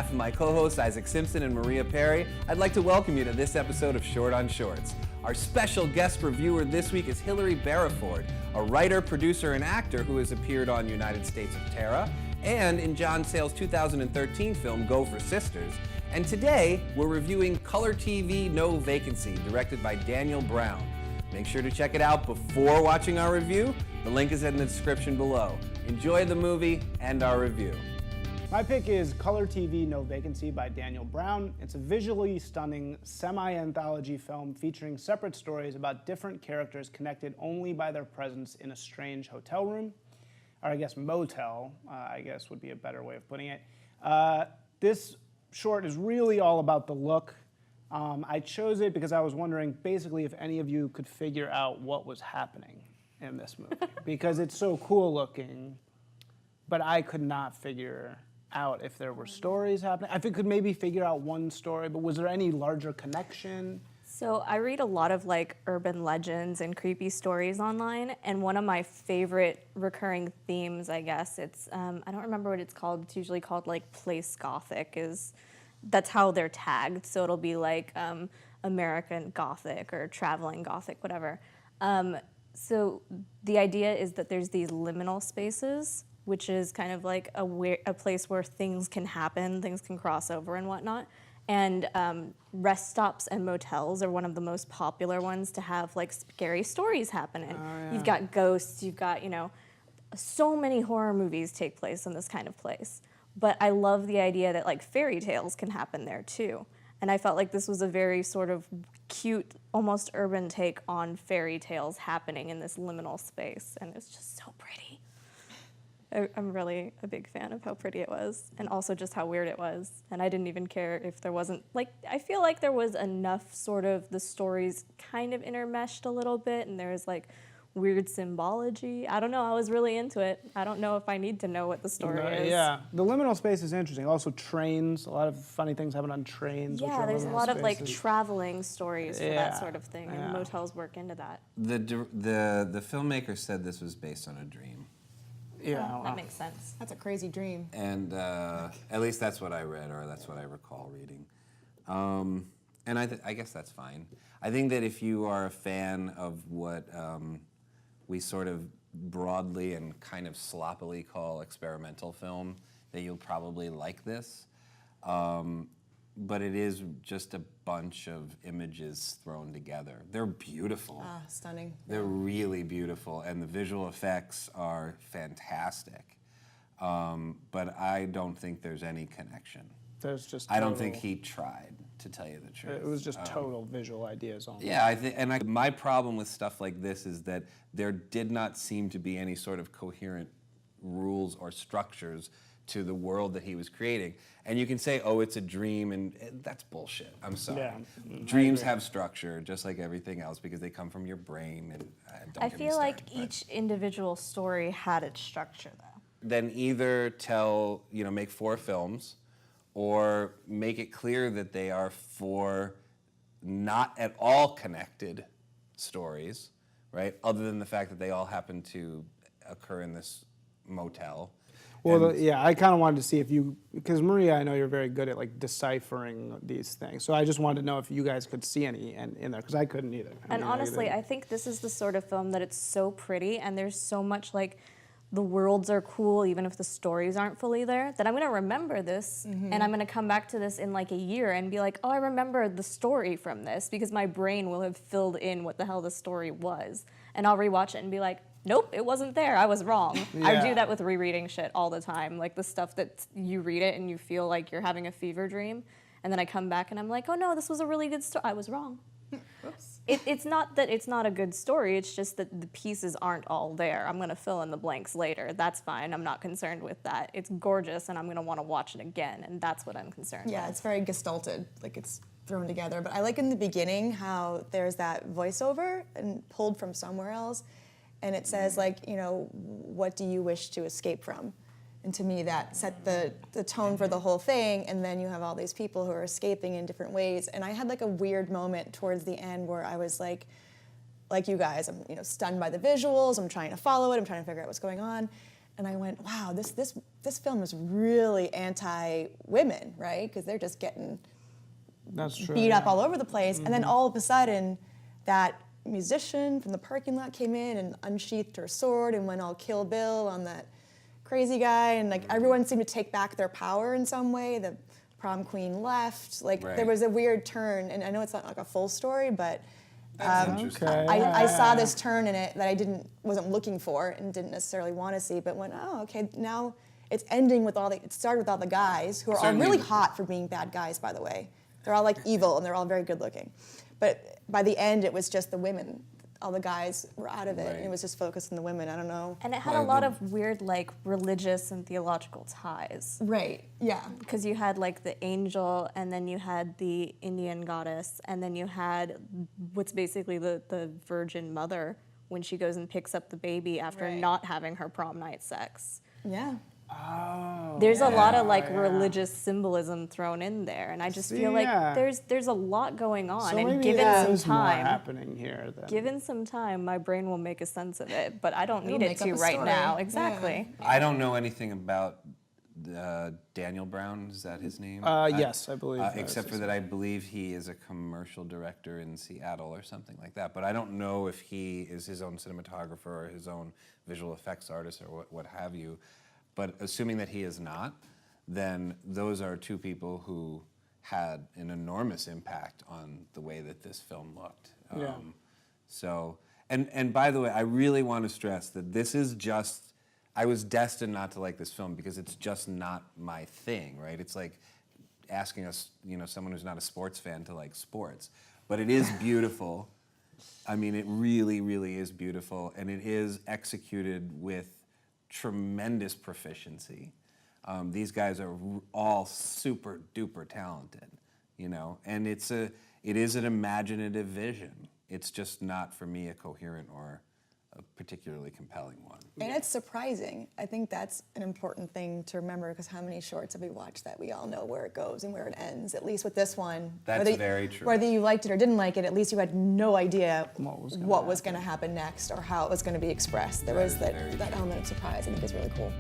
behalf of my co-hosts Isaac Simpson and Maria Perry, I'd like to welcome you to this episode of Short on Shorts. Our special guest reviewer this week is Hilary Barraford, a writer, producer, and actor who has appeared on United States of Terra and in John Sayles' 2013 film Go for Sisters. And today, we're reviewing Color TV No Vacancy, directed by Daniel Brown. Make sure to check it out before watching our review. The link is in the description below. Enjoy the movie and our review. My pick is Color TV No Vacancy by Daniel Brown. It's a visually stunning semi-anthology film featuring separate stories about different characters connected only by their presence in a strange hotel room, or I guess motel, I guess would be a better way of putting it. This short is really all about the look. I chose it because I was wondering basically if any of you could figure out what was happening in this movie because it's so cool looking, but I could not figure out if there were stories happening. I could maybe figure out one story, but was there any larger connection? So I read a lot of like urban legends and creepy stories online, and one of my favorite recurring themes, I guess, it's, I don't remember what it's called, it's usually called like place Gothic, that's how they're tagged, so it'll be like American Gothic or traveling Gothic, whatever. So the idea is that there's these liminal spaces, which is kind of like a place where things can happen, things can cross over and whatnot. And rest stops and motels are one of the most popular ones to have like scary stories happen in. Yeah. You've got ghosts, you've got, so many horror movies take place in this kind of place. But I love the idea that like fairy tales can happen there too. And I felt like this was a very sort of cute, almost urban take on fairy tales happening in this liminal space. And it's just so pretty. I'm really a big fan of how pretty it was, and also just how weird it was. And I didn't even care if there wasn't, I feel like there was enough sort of the stories kind of intermeshed a little bit, and there was like weird symbology. I don't know, I was really into it. I don't know if I need to know what the story is. Yeah, the liminal space is interesting. Also trains, a lot of funny things happen on trains. Yeah, there's a lot of like traveling stories for that sort of thing, and motels work into that. The filmmaker said this was based on a dream. Yeah, that makes sense. That's a crazy dream. And at least that's what I read, or that's what I recall reading. And I guess that's fine. I think that if you are a fan of what we sort of broadly and kind of sloppily call experimental film, that you'll probably like this. But it is just a bunch of images thrown together. They're beautiful. Ah, stunning. They're really beautiful, and the visual effects are fantastic. But I don't think there's any connection. There's just I don't think he tried, to tell you the truth. It was just total visual ideas only. Yeah, my problem with stuff like this is that there did not seem to be any sort of coherent rules or structures to the world that he was creating. And you can say, oh, it's a dream, and that's bullshit. I'm sorry. Yeah, Dreams have structure, just like everything else, because they come from your brain. And don't I get me feel like started, each individual story had its structure, though. Then either make 4 films, or make it clear that they are 4 not at all connected stories, right? Other than the fact that they all happen to occur in this motel. Well, I kind of wanted to see if you, because Maria, I know you're very good at like deciphering these things. So I just wanted to know if you guys could see any in there, because I couldn't either. And honestly, I think this is the sort of film that it's so pretty, and there's so much like, the worlds are cool, even if the stories aren't fully there, that I'm gonna remember this, and I'm gonna come back to this in like a year and be like, oh, I remember the story from this, because my brain will have filled in what the hell the story was. And I'll rewatch it and be like, nope, it wasn't there, I was wrong. I do that with rereading shit all the time, like the stuff that you read it and you feel like you're having a fever dream, and then I come back and I'm like, oh no, this was a really good story, I was wrong. It's not that it's not a good story, it's just that the pieces aren't all there. I'm gonna fill in the blanks later, that's fine, I'm not concerned with that. It's gorgeous and I'm gonna wanna watch it again, and that's what I'm concerned with. Yeah, it's very gestalted, like it's thrown together. But I like in the beginning how there's that voiceover and pulled from somewhere else, and it says like, what do you wish to escape from? And to me, that set the tone for the whole thing, and then you have all these people who are escaping in different ways. And I had like a weird moment towards the end where I was like you guys, I'm stunned by the visuals, I'm trying to follow it, I'm trying to figure out what's going on. and I went, wow, this film is really anti-women, right? Because they're just getting That's true. beat up all over the place. And then all of a sudden, that musician from the parking lot came in and unsheathed her sword and went all Kill Bill on that crazy guy, and like everyone seemed to take back their power in some way. The prom queen left. Like there was a weird turn, and I know it's not like a full story, but That's interesting. Okay. I saw this turn in it that I wasn't looking for and didn't necessarily want to see, but went, oh, okay, now it's ending with it started with all the guys who are all really hot for being bad guys, by the way. They're all like evil and they're all very good looking. But by the end, it was just the women. All the guys were out of it, and it was just focused on the women. I don't know. And it had a lot of weird, like, religious and theological ties. Right, yeah. Because you had, like, the angel, and then you had the Indian goddess, and then you had what's basically the Virgin Mother when she goes and picks up the baby after not having her prom night sex. Yeah. Oh. There's a lot of like religious symbolism thrown in there, and I just feel like yeah. there's a lot going on, So and maybe given there some is more time, happening here. Then. given some time, my brain will make a sense of it, but I don't need It'll it make up to a right story. now. Exactly. I don't know anything about Daniel Brown. Is that his name? Yes, I believe. Except for that, I believe he is a commercial director in Seattle or something like that. But I don't know if he is his own cinematographer or his own visual effects artist or what have you. But assuming that he is not, then those are two people who had an enormous impact on the way that this film looked. Yeah. So, and by the way, I really want to stress that this is just, I was destined not to like this film because it's just not my thing, right? It's like asking us, someone who's not a sports fan to like sports. But it is beautiful. I mean, it really, really is beautiful, and it is executed with tremendous proficiency. These guys are all super duper talented, and it is an imaginative vision. It's just not for me a coherent or a particularly compelling one. And it's surprising. I think that's an important thing to remember, because how many shorts have we watched that we all know where it goes and where it ends? At least with this one. That's very true. Whether you liked it or didn't like it, at least you had no idea what was going to happen next or how it was going to be expressed. There was that element of surprise. I think is really cool.